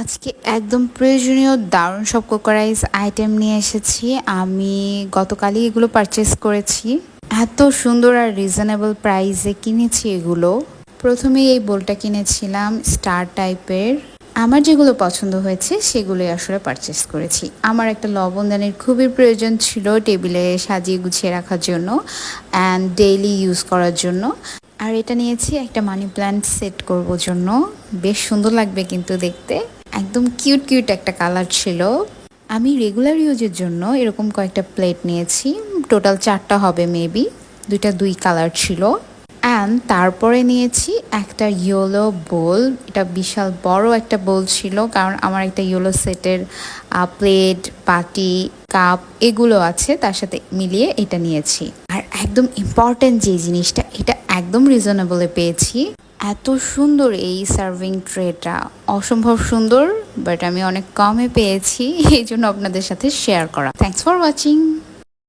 আজকে একদম প্রয়োজনীয় দারুণ সব কোকারাইজ আইটেম নিয়ে এসেছি। আমি গতকালই এগুলো পারচেস করেছি। এত সুন্দর আর রিজনেবল প্রাইসে কিনেছি এগুলো। প্রথমে এই বোলটা কিনেছিলাম স্টার টাইপের। আমার যেগুলো পছন্দ হয়েছে সেগুলোই আসলে পারচেস করেছি। আমার একটা লবণদানির খুবই প্রয়োজন ছিল টেবিলে সাজিয়ে গুছিয়ে রাখার জন্য অ্যান্ড ডেইলি ইউজ করার জন্য। আর এটা নিয়েছি একটা মানি প্ল্যান্ট সেট করব জন্য। বেশ সুন্দর লাগবে কিন্তু দেখতে। একদম কিউট কিউট একটা কালার ছিল। আমি রেগুলার ইউজের জন্য এরকম কয়েকটা প্লেট নিয়েছি। টোটাল 4টা হবে মেবি। দুই কালার ছিল। অ্যান্ড তারপরে নিয়েছি একটা ইয়েলো বোল। এটা বিশাল বড় একটা বোল ছিল, কারণ আমার একটা ইয়েলো সেটের প্লেট, বাটি, কাপ এগুলো আছে, তার সাথে মিলিয়ে এটা নিয়েছি। আর একদম ইম্পর্ট্যান্ট যে জিনিসটা, এটা একদম রিজনেবলে পেয়েছি। এত সুন্দর এই সার্ভিং ট্রেটা, অসম্ভব সুন্দর, বাট আমি অনেক কমে পেয়েছি, এই জন্য আপনাদের সাথে শেয়ার করা। Thanks for watching.